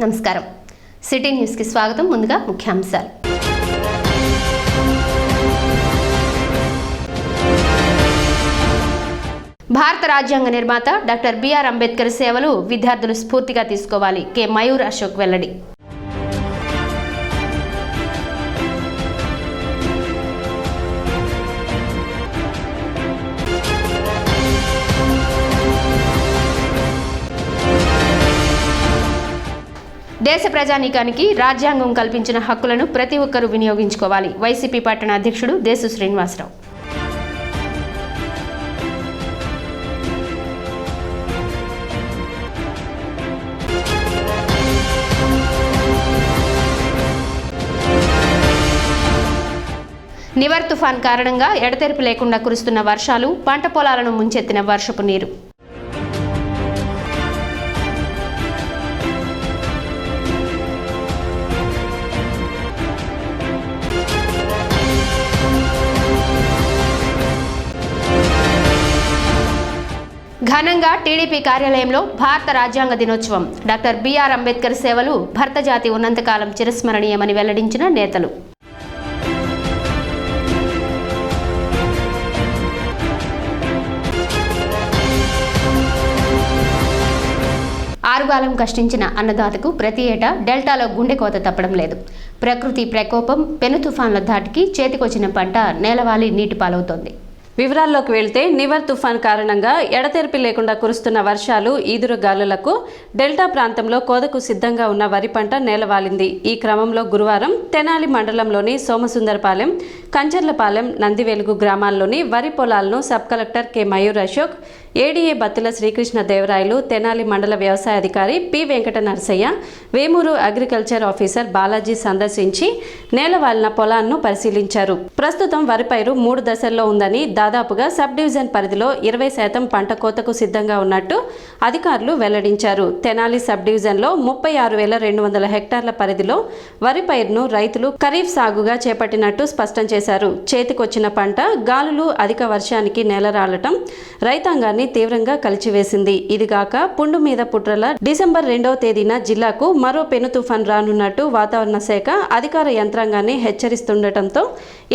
నమస్కారం. City news కి స్వాగతం. ముందుగా ముఖ్యాంశాలు. భారత రాజ్యాంగ నిర్మాత డాక్టర్ బిఆర్ అంబేద్కర్ సేవలు విద్యార్థులు స్ఫూర్తిగా తీసుకోవాలి. కె మయూర్ అశోక్ వెల్లడి. దేశ ప్రజానీకానికి రాజ్యాంగం కల్పించిన హక్కులను ప్రతి ఒక్కరూ వినియోగించుకోవాలి. వైసీపీ పట్టణ అధ్యక్షుడు దేశు శ్రీనివాసరావు. నివర్ తుఫాన్ కారణంగా ఎడతెరిపి లేకుండా కురుస్తున్న వర్షాలు, పంట పొలాలను ముంచెత్తిన వర్షపు నీరు. ఘనంగా టీడీపీ కార్యాలయంలో భారత రాజ్యాంగ దినోత్సవం. డాక్టర్ బిఆర్ అంబేద్కర్ సేవలు భరత జాతి ఉన్నంతకాలం చిరస్మరణీయమని వెల్లడించిన నేతలు. ఆరుగాలం కష్టించిన అన్నదాతకు ప్రతి ఏటా డెల్టాలో గుండెకోత తప్పడం లేదు. ప్రకృతి ప్రకోపం, పెను తుఫాన్ల ధాటికి చేతికొచ్చిన పంట నేలవాలి నీటి పాలవుతోంది. వివరాల్లోకి వెళ్తే నివర్ తుఫాన్ కారణంగా ఎడతెరిపి లేకుండా కురుస్తున్న వర్షాలు, ఈదురుగాలులకు డెల్టా ప్రాంతంలో కోతకు సిద్ధంగా ఉన్న వరి పంట నేలవాలింది. ఈ క్రమంలో గురువారం తెనాలి మండలంలోని సోమసుందరపాలెం, కంచర్లపాలెం, నందివెలుగు గ్రామాల్లోని వరి పొలాలను sub collector K Mayur Ashok, ADA Battula Srikrishna Devarayalu, Tenali మండల వ్యవసాయ అధికారి P Venkata Narasayya, Vemuru agriculture officer Balaji సందర్శించి నేలవాలిన పొలాలను పరిశీలించారు. ప్రస్తుతం వరి పైరు 3 దశల్లో ఉందని, దాదాపుగా సబ్ డివిజన్ పరిధిలో 20% పంట కోతకు సిద్ధంగా ఉన్నట్టు అధికారులు వెల్లడించారు. తెనాలి సబ్ డివిజన్లో 36,200 హెక్టార్ల పరిధిలో వరి పైరును రైతులు ఖరీఫ్ సాగుగా చేపట్టినట్టు స్పష్టం చేశారు. చేతికొచ్చిన పంట గాలులు, అధిక వర్షానికి నేలరాలటం రైతాంగాన్ని తీవ్రంగా కలిచివేసింది. ఇదిగాక పుండు మీద పుట్రల డిసెంబర్ 2వ తేదీన జిల్లాకు మరో పెను తుఫాన్ రానున్నట్టు వాతావరణ శాఖ అధికార యంత్రాంగాన్ని హెచ్చరిస్తుండటంతో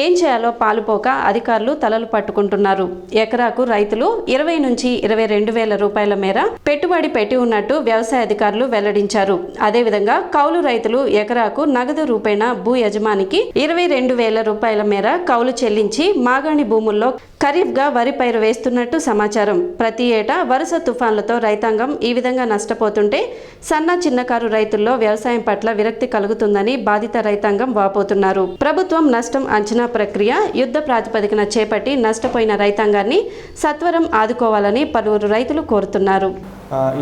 ఏం చేయాలో పాలుపోక అధికారులు తలలు పట్టుకుంటున్నారు. ఎకరాకు రైతులు 20 నుంచి 22 వేల రూపాయల మేర పెట్టుబడి పెట్టి ఉన్నట్టు వ్యవసాయ అధికారులు వెల్లడించారు. అదేవిధంగా కౌలు రైతులు ఎకరాకు నగదు రూపేణా భూ యజమానికి 22 వేల రూపాయల మేర కౌలు చెల్లించి మాగాణి భూముల్లో ఖరీఫ్ గా వరి పైరు వేస్తున్నట్టు సమాచారం. ప్రతి ఏటా వరుస తుఫాన్లతో రైతాంగం ఈ విధంగా నష్టపోతుంటే సన్న చిన్నకారు రైతుల్లో వ్యవసాయం పట్ల విరక్తి కలుగుతుందని బాధిత రైతాంగం వాపోతున్నారు. ప్రభుత్వం నష్టం అంచనా ప్రక్రియ యుద్ధ ప్రాతిపదికన చేపట్టి నష్టపోయిన రైతాంగాన్ని సత్వరం ఆదుకోవాలని పలువురు రైతులు కోరుతున్నారు.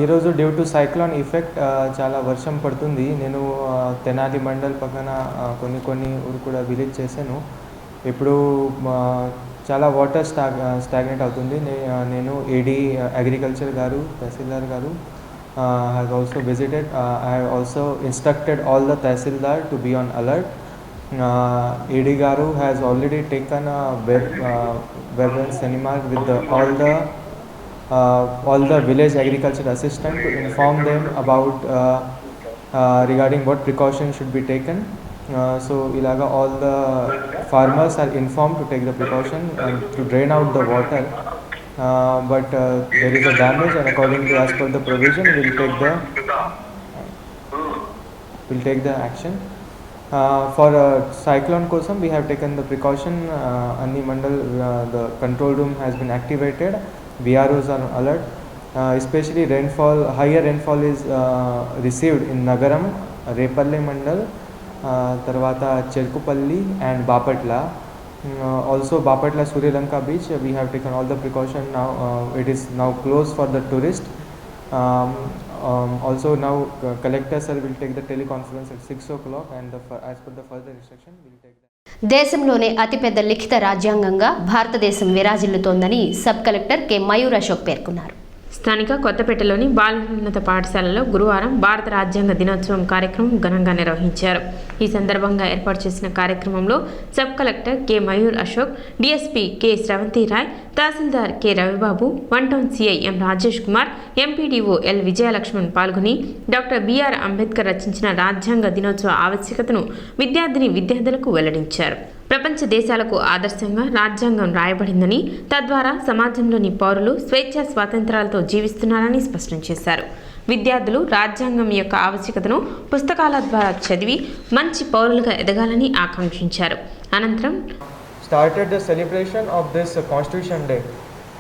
ఈరోజు డ్యూ టు సైక్లోన్ ఎఫెక్ట్ చాలా వర్షం పడుతుంది. నేను తెనాలి మండల్ పక్కన కొన్ని ఊరు కూడా విజిట్ చేశాను. ఇప్పుడు చాలా వాటర్ స్టాగ్నేట్ అవుతుంది. నేను ఏడీ అగ్రికల్చర్ గారు, తహసీల్దార్ గారు have also visited. I have also instructed all the Tehsildar to be on alert. ED Garu has already taken a web seminar with all the village agriculture assistant to inform them about regarding what precautions should be taken. So ilaga all the farmers are informed to take the precaution and to drain out the water. But there is a damage, and accordingly as per the provision we'll take the action. For cyclone kosam we have taken the precaution. Anni mandal the control room has been activated. VROs are on alert. Especially rainfall, higher rainfall is received in Nagaram, Repalle mandal, tarvata Cherkupalli and Bapatla. Also Bapatla Surya Lanka beach we have taken all the precaution. Now it is now closed for the tourist. Also now collector sir will take the teleconference at 6 o'clock and as per the further instruction we will take that. దేశంలోనే అతిపెద్ద లిఖిత రాజ్యాంగంగా భారతదేశం విరాజిల్లుతోందని sub collector K Mayur Ashok పేర్కొన్నారు. స్థానిక కొత్తపేటలోని బాలున్నత పాఠశాలలో గురువారం భారత రాజ్యాంగ దినోత్సవం కార్యక్రమం ఘనంగా నిర్వహించారు. ఈ సందర్భంగా ఏర్పాటు చేసిన కార్యక్రమంలో sub collector K Mayur Ashok, DSP K Sravanthi Roy, తహసీల్దార్ K Ravibabu, one town CI M Rajesh Kumar, MPDO L Vijayalakshman పాల్గొని డాక్టర్ బిఆర్ అంబేద్కర్ రచించిన రాజ్యాంగ దినోత్సవ ఆవశ్యకతను విద్యార్థులకు వెల్లడించారు. ప్రపంచ దేశాలకు ఆదర్శంగా రాజ్యాంగం రాయబడిందని, తద్వారా సమాజంలోని పౌరులు స్వేచ్ఛా స్వాతంత్రాలతో జీవిస్తున్నారని స్పష్టం చేశారు. విద్యార్థులు రాజ్యాంగం యొక్క ఆవశ్యకతను పుస్తకాల ద్వారా చదివి మంచి పౌరులుగా ఎదగాలని ఆకాంక్షించారు. అనంతరం started the celebration of this Constitution Day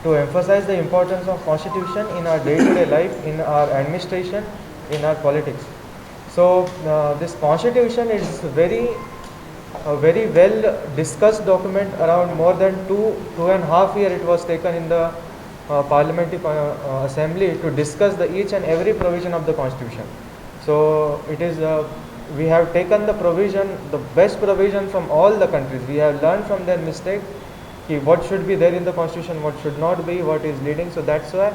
to emphasize the importance of Constitution in our day-to-day life, in our administration, in our politics. So this Constitution is a very well discussed document. Around more than two and a half years it was taken in the parliamentary assembly to discuss each and every provision of the Constitution. So it is we have taken the provision, the best provision from all the countries. We have learned from their mistake what should be there in the Constitution, what should not be, what is leading. So that's why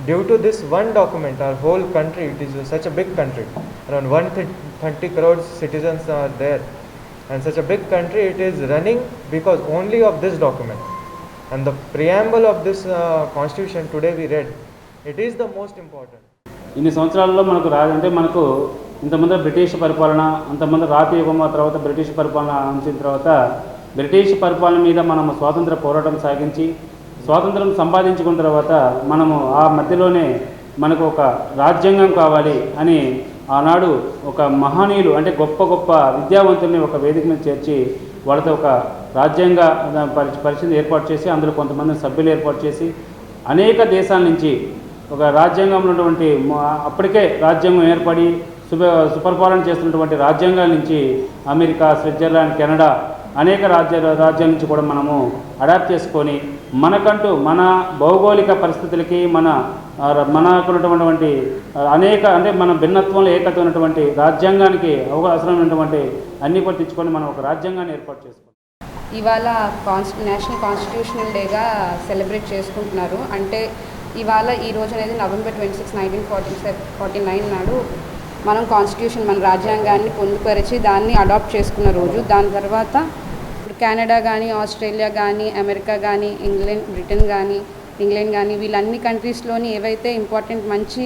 due to this one document, our whole country, it is such a big country, around 130 crore citizens are there, and such a big country, it is running because only of this document. And the preamble of this Constitution today we read, it is the most important. ఇన్ని సంవత్సరాల్లో మనకు ఇంతమంది British పరిపాలన, అంతమంది రాజయుగం, తర్వాత British పరిపాలన అంచిన తర్వాత British పరిపాలన మీద మనము స్వాతంత్ర పోరాటం సాగించి స్వాతంత్రం సంపాదించుకున్న తర్వాత మనము ఆ మధ్యలోనే మనకు ఒక రాజ్యాంగం కావాలి అని ఆనాడు ఒక మహనీయులు అంటే గొప్ప గొప్ప విద్యావంతుల్ని ఒక వేదిక మీద చేర్చి వాళ్ళతో ఒక రాజ్యాంగ పరిషత్ ఏర్పాటు చేసి అందులో కొంతమంది సభ్యులు ఏర్పాటు చేసి అనేక దేశాల నుంచి ఒక రాజ్యాంగంలో ఉన్నటువంటి అప్పటికే రాజ్యాంగం ఏర్పడి సుపరిపాలన చేస్తున్నటువంటి రాజ్యాంగాల నుంచి అమెరికా, స్విట్జర్లాండ్, కెనడా అనేక రాజ్యాల నుంచి కూడా మనము అడాప్ట్ చేసుకొని మనకంటూ మన భౌగోళిక పరిస్థితులకి మనకున్నటువంటి అనేక అంటే మన భిన్నత్వంలో ఏకత్వం ఉన్నటువంటి రాజ్యాంగానికి అవసరమైనటువంటి అన్ని కూడా తెచ్చుకొని మనం ఒక రాజ్యాంగాన్ని ఏర్పాటు చేసుకుంటాం. ఇవాళ నేషనల్ కాన్స్టిట్యూషనల్ డేగా సెలబ్రేట్ చేసుకుంటున్నారు. అంటే ఇవాళ ఈ రోజు అనేది నవంబర్ 26, 1949 నాడు మనం కాన్స్టిట్యూషన్, మన రాజ్యాంగాన్ని పొందుపరిచి దాన్ని అడాప్ట్ చేసుకున్న రోజు. దాని తర్వాత ఇప్పుడు కెనడా కానీ, ఆస్ట్రేలియా కానీ, అమెరికా కానీ, బ్రిటన్ కానీ, ఇంగ్లాండ్ కానీ వీళ్ళన్ని కంట్రీస్లోని ఏవైతే ఇంపార్టెంట్ మంచి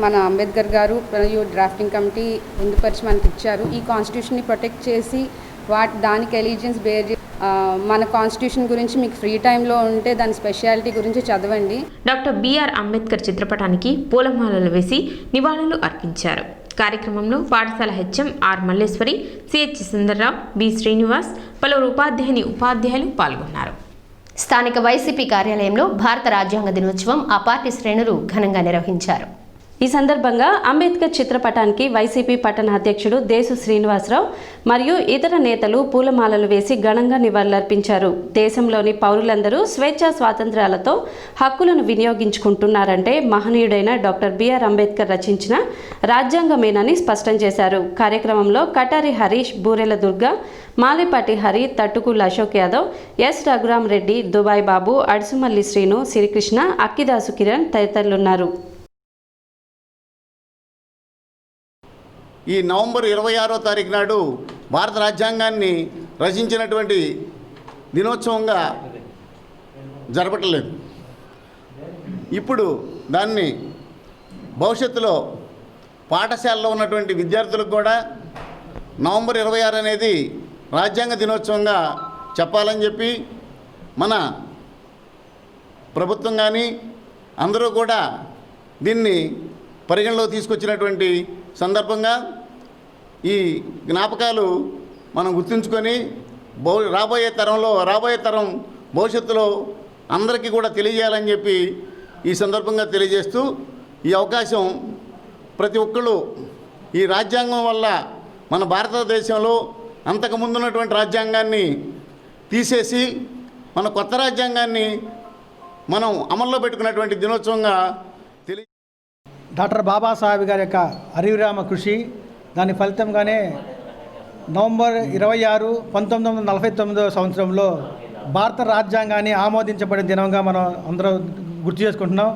మన అంబేద్కర్ గారు మరియు డ్రాఫ్టింగ్ కమిటీ పొందుపరిచి మనకి ఇచ్చారు. ఈ కాన్స్టిట్యూషన్ని ప్రొటెక్ట్ చేసి దానికి ఎలిజియన్స్ బేర్ మన కాన్స్టిట్యూషన్ గురించి మీకు ఫ్రీ టైంలో ఉంటే దాని స్పెషాలిటీ గురించి చదవండి. డాక్టర్ బిఆర్ అంబేద్కర్ చిత్రపటానికి పూలమాలలు వేసి నివాళులు అర్పించారు. కార్యక్రమంలో పాఠశాల HM R Malleswari, CH Sundarrao, B Srinivas, పలువురు ఉపాధ్యాయులు పాల్గొన్నారు. స్థానిక వైసీపీ కార్యాలయంలో భారత రాజ్యాంగ దినోత్సవం ఆ పార్టీ శ్రేణులు ఘనంగా నిర్వహించారు. ఈ సందర్భంగా అంబేద్కర్ చిత్రపటానికి వైసీపీ పట్టణ అధ్యక్షుడు దేశు శ్రీనివాసరావు మరియు ఇతర నేతలు పూలమాలలు వేసి ఘనంగా నివాళులర్పించారు. దేశంలోని పౌరులందరూ స్వేచ్ఛా స్వాతంత్ర్యాలతో హక్కులను వినియోగించుకుంటున్నారంటే మహనీయుడైన డాక్టర్ బిఆర్ అంబేద్కర్ రచించిన రాజ్యాంగమేనని స్పష్టం చేశారు. కార్యక్రమంలో కటారి హరీష్, బూరెల దుర్గా, మాలిపాటి హరి, తట్టుకుల అశోక్ యాదవ్, ఎస్ రఘురామ్ రెడ్డి, దుబాయ్ బాబు, అడుసుమల్లి శ్రీను, సిరికృష్ణ, అక్కిదాసు కిరణ్ తదితరులున్నారు. ఈ నవంబర్ 26వ తారీఖు నాడు భారత రాజ్యాంగాన్ని రచించినటువంటి దినోత్సవంగా జరపట్లేదు. ఇప్పుడు దాన్ని భవిష్యత్తులో పాఠశాలలో ఉన్నటువంటి విద్యార్థులకు కూడా నవంబర్ 26 అనేది రాజ్యాంగ దినోత్సవంగా చెప్పాలని చెప్పి మన ప్రభుత్వం కానీ అందరూ కూడా దీన్ని పరిగణలో తీసుకొచ్చినటువంటి సందర్భంగా ఈ జ్ఞాపకాలు మనం గుర్తుంచుకొని రాబోయే తరం భవిష్యత్తులో అందరికీ కూడా తెలియజేయాలని చెప్పి ఈ సందర్భంగా తెలియజేస్తూ ఈ అవకాశం ప్రతి ఒక్కళ్ళు ఈ రాజ్యాంగం వల్ల మన భారతదేశంలో అంతకుముందు ఉన్నటువంటి రాజ్యాంగాన్ని తీసేసి మన కొత్త రాజ్యాంగాన్ని మనం అమల్లో పెట్టుకున్నటువంటి దినోత్సవంగా డాక్టర్ బాబాసాహెబ్ గారి యొక్క అరివిరామ కృషి, దాని ఫలితంగానే నవంబర్ 26, 1949 సంవత్సరంలో భారత రాజ్యాంగాన్ని ఆమోదించబడిన దినంగా మనం అందరం గుర్తు చేసుకుంటున్నాం.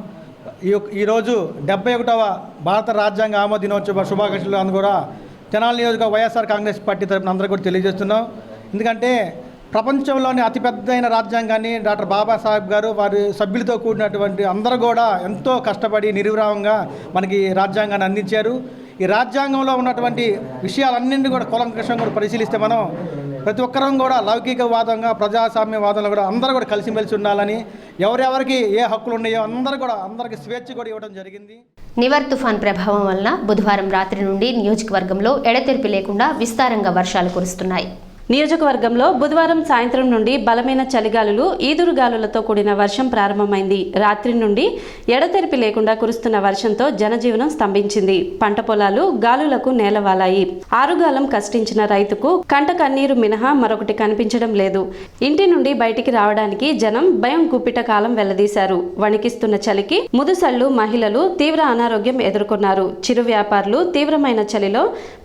ఈరోజు 71వ భారత రాజ్యాంగ ఆమోద దినోత్సవ శుభాకాంక్షలు అని కూడా తెనాలి నియోజకవర్గ వైఎస్ఆర్ కాంగ్రెస్ పార్టీ తరఫున అందరూ కూడా తెలియజేస్తున్నాం. ఎందుకంటే ప్రపంచంలోని అతిపెద్దైన రాజ్యాంగాన్ని డాక్టర్ బాబాసాహెబ్ గారు వారి సభ్యులతో కూడినటువంటి అందరూ కూడా ఎంతో కష్టపడి నిర్విరామంగా మనకి రాజ్యాంగాన్ని అందించారు. ఈ రాజ్యాంగంలో ఉన్నటువంటి విషయాలన్నింటినీ కూడా కూలంకషంగా కూడా పరిశీలిస్తే మనం ప్రతి ఒక్కరం కూడా లౌకికవాదంగా ప్రజాస్వామ్యవాదంలో కూడా అందరూ కూడా కలిసిమెలిసి ఉండాలని, ఎవరెవరికి ఏ హక్కులు ఉన్నాయో అందరికీ స్వేచ్ఛ కూడా ఇవ్వడం జరిగింది. నివర్ తుఫాన్ ప్రభావం వలన బుధవారం రాత్రి నుండి నియోజకవర్గంలో ఎడతెరిపి లేకుండా విస్తారంగా వర్షాలు కురుస్తున్నాయి. నియోజకవర్గంలో బుధవారం సాయంత్రం నుండి బలమైన చలిగాలులు ఈదురుగాలులతో కూడిన వర్షం ప్రారంభమైంది. రాత్రి నుండి ఎడతెరిపి లేకుండా కురుస్తున్న వర్షంతో జనజీవనం స్తంభించింది. పంట పొలాలు గాలులకు నేలవాలాయి. ఆరుగాలం కష్టించిన రైతుకు కంట కన్నీరు మినహా మరొకటి కనిపించడం లేదు. ఇంటి నుండి బయటికి రావడానికి జనం భయం గుప్పిట కాలం వెళ్లదీశారు. వణికిస్తున్న చలికి ముదుసళ్లు మహిళలు తీవ్ర అనారోగ్యం ఎదుర్కొన్నారు. చిరు వ్యాపారులు తీవ్రమైన చలిలో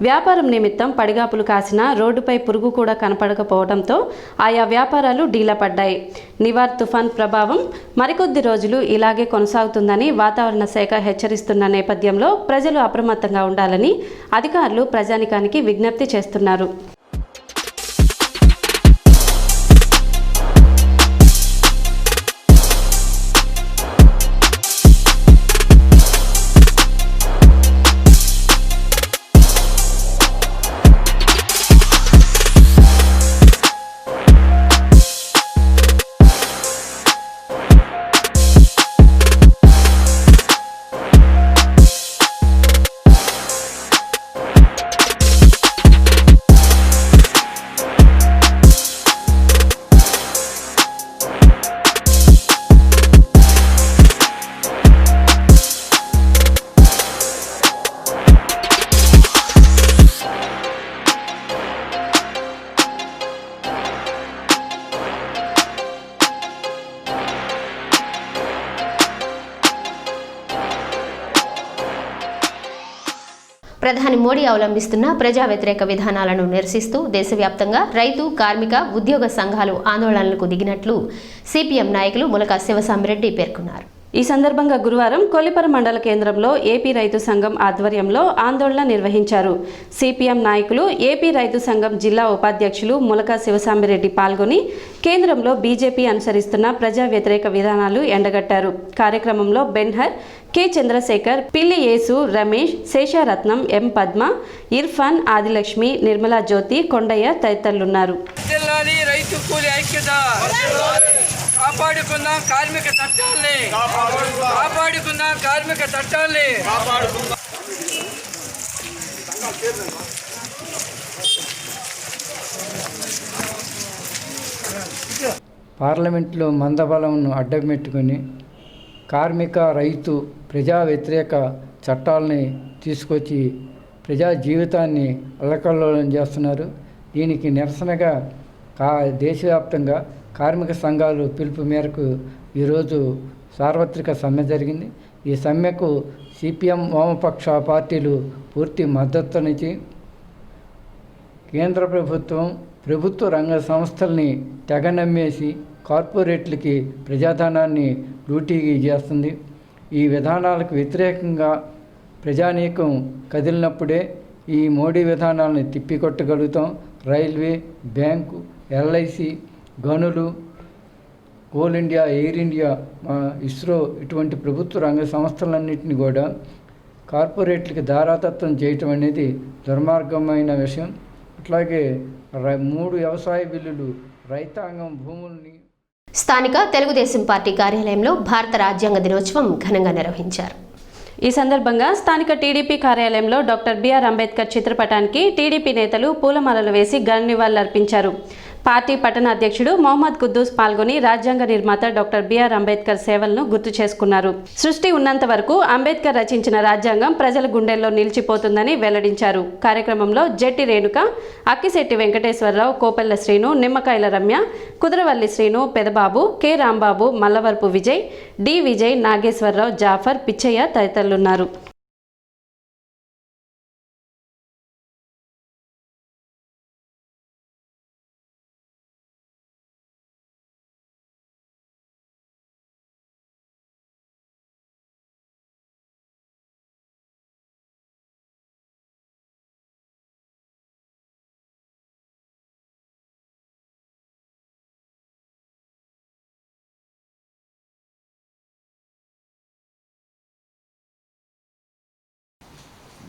వ్యాపారం నిమిత్తం పడిగాపులు కాసిన రోడ్డుపై పురుగు కూడా కనపడకపోవడంతో ఆయా వ్యాపారాలు డీలపడ్డాయి. నివార్ తుఫాన్ ప్రభావం మరికొద్ది రోజులు ఇలాగే కొనసాగుతుందని వాతావరణ శాఖ హెచ్చరిస్తున్న నేపథ్యంలో ప్రజలు అప్రమత్తంగా ఉండాలని అధికారులు ప్రజానికానికి విజ్ఞప్తి చేస్తున్నారు. ప్రధాని మోడీ అవలంబిస్తున్న ప్రజా వ్యతిరేక విధానాలను నిరసిస్తూ దేశవ్యాప్తంగా రైతు, కార్మిక, ఉద్యోగ సంఘాలు ఆందోళనలకు దిగినట్లు సిపిఎం నాయకులు ములకా శివసామిరెడ్డి పేర్కొన్నారు. ఈ సందర్భంగా గురువారం కొల్లిపర మండల కేంద్రంలో ఏపీ రైతు సంఘం ఆధ్వర్యంలో ఆందోళన నిర్వహించారు. సిపిఎం నాయకులు, ఏపీ రైతు సంఘం జిల్లా ఉపాధ్యక్షులు ములకా శివసామిరెడ్డి పాల్గొని కేంద్రంలో బీజేపీ అనుసరిస్తున్న ప్రజా వ్యతిరేక విధానాలు ఎండగట్టారు. కార్యక్రమంలో బెన్హర్, కె చంద్రశేఖర్, పిల్లి యేసు, రమేష్, శేషారత్నం, ఎం పద్మ, ఇర్ఫాన్, ఆదిలక్ష్మి, నిర్మలా జ్యోతి, కొండయ్య తదితరులున్నారు. కాపాడుకుందాం కార్మిక చట్టాల్ని, కాపాడుకుందాం కార్మిక చట్టాల్ని. పార్లమెంట్లో మందబలంను అడ్డం కార్మిక, రైతు, ప్రజా వ్యతిరేక చట్టాలని తీసుకొచ్చి ప్రజా జీవితాన్ని అల్లకల్లోలం చేస్తున్నారు. దీనికి నిరసనగా దేశవ్యాప్తంగా కార్మిక సంఘాలు పిలుపు మేరకు ఈరోజు సార్వత్రిక సమ్మె జరిగింది. ఈ సమ్మెకు సిపిఎం, వామపక్ష పార్టీలు పూర్తి మద్దతునిచ్చి కేంద్ర ప్రభుత్వ రంగ సంస్థల్ని తెగనమ్మేసి కార్పొరేట్లకి ప్రజాధనాన్ని లూటీకి చేస్తుంది. ఈ విధానాలకు వ్యతిరేకంగా ప్రజానీకం కదిలినప్పుడే ఈ మోడీ విధానాలను తిప్పికొట్టగలుగుతాం. రైల్వే, బ్యాంకు, ఎల్ఐసి, గనులు, coal India, air India, ISRO ఇటువంటి ప్రభుత్వ రంగ సంస్థలన్నింటినీ కూడా కార్పొరేట్లకి దారాదత్తం చేయటం అనేది దుర్మార్గమైన విషయం. అట్లాగే 3 వ్యవసాయ బిల్లులు రైతాంగం భూముల్ని. స్థానిక తెలుగుదేశం పార్టీ కార్యాలయంలో భారత రాజ్యాంగ దినోత్సవం ఘనంగా నిర్వహించారు. ఈ సందర్భంగా స్థానిక టీడీపీ కార్యాలయంలో డాక్టర్ బిఆర్ అంబేద్కర్ చిత్రపటానికి టీడీపీ నేతలు పూలమాలలు వేసి ఘన నివాళులర్పించారు. పార్టీ పట్టణ అధ్యక్షుడు మొహమ్మద్ కుద్దూస్ పాల్గొని రాజ్యాంగ నిర్మాత డాక్టర్ బిఆర్ అంబేద్కర్ సేవలను గుర్తు చేసుకున్నారు. సృష్టి ఉన్నంత వరకు అంబేద్కర్ రచించిన రాజ్యాంగం ప్రజల గుండెల్లో నిలిచిపోతుందని వెల్లడించారు. కార్యక్రమంలో జెట్టి రేణుక, అక్కిశెట్టి వెంకటేశ్వరరావు, కోపెల్ల శ్రీను, నిమ్మకాయల రమ్య, కుదరవల్లి శ్రీను, పెదబాబు, కె రాంబాబు, మల్లవరపు విజయ్, డి విజయ్, నాగేశ్వరరావు, జాఫర్, పిచ్చయ్య తదితరులున్నారు.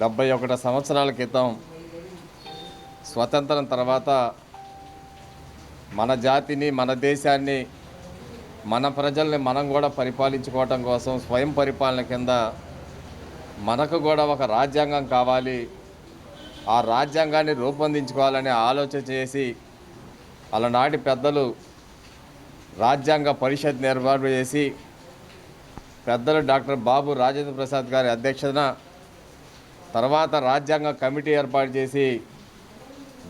71 సంవత్సరాల క్రితం స్వతంత్రం తర్వాత మన జాతిని, మన దేశాన్ని, మన ప్రజల్ని మనం కూడా పరిపాలించుకోవటం కోసం స్వయం పరిపాలన కింద మనకు కూడా ఒక రాజ్యాంగం కావాలి, ఆ రాజ్యాంగాన్ని రూపొందించుకోవాలనే ఆలోచన చేసి అలనాటి పెద్దలు రాజ్యాంగ పరిషత్ ఏర్పాటు చేసి పెద్దలు డాక్టర్ బాబు రాజేంద్ర ప్రసాద్ గారి అధ్యక్షతన తర్వాత రాజ్యాంగ కమిటీ ఏర్పాటు చేసి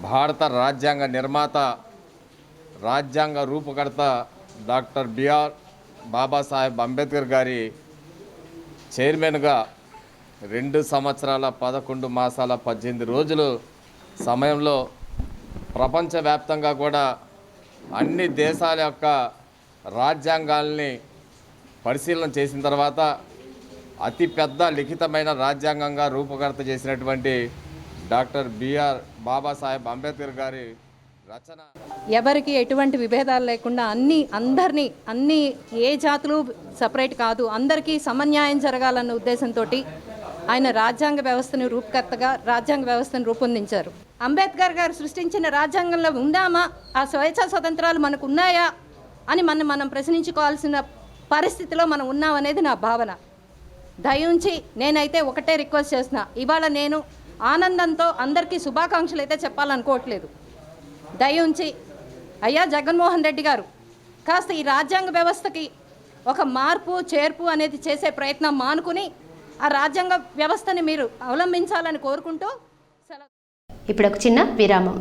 భారత రాజ్యాంగ నిర్మాత, రాజ్యాంగ రూపకర్త డాక్టర్ బిఆర్ బాబాసాహెబ్ అంబేద్కర్ గారి చైర్మన్గా 2 సంవత్సరాల 11 మాసాల 18 రోజులు సమయంలో ప్రపంచవ్యాప్తంగా కూడా అన్ని దేశాల యొక్క రాజ్యాంగాల్ని పరిశీలన చేసిన తర్వాత అతిపెద్ద లిఖితమైన రాజ్యాంగంగా రూపకర్త చేసినటువంటి డాక్టర్ బిఆర్ బాబాసాహెబ్ అంబేద్కర్ గారి రచన ఎవరికి ఎటువంటి విభేదాలు లేకుండా అన్ని ఏ జాతులు సపరేట్ కాదు, అందరికీ సమన్యాయం జరగాలన్న ఉద్దేశంతో ఆయన రాజ్యాంగ వ్యవస్థను రూపకర్తగా రాజ్యాంగ వ్యవస్థను రూపొందించారు. అంబేద్కర్ గారు సృష్టించిన రాజ్యాంగంలో ఉందామా, ఆ స్వేచ్ఛా స్వతంత్రాలు మనకు ఉన్నాయా అని మనం ప్రశ్నించుకోవాల్సిన పరిస్థితిలో మనం ఉన్నామనేది నా భావన. దయించి నేనైతే ఒకటే రిక్వెస్ట్ చేస్తున్నా, ఇవాళ నేను ఆనందంతో అందరికీ శుభాకాంక్షలు అయితే చెప్పాలనుకోవట్లేదు. దయించి అయ్యా జగన్మోహన్ రెడ్డి గారు కాస్త ఈ రాజ్యాంగ వ్యవస్థకి ఒక మార్పు చేర్పు అనేది చేసే ప్రయత్నం మానుకుని ఆ రాజ్యాంగ వ్యవస్థని మీరు అవలంబించాలని కోరుకుంటూ ఇప్పుడు ఒక చిన్న విరామం.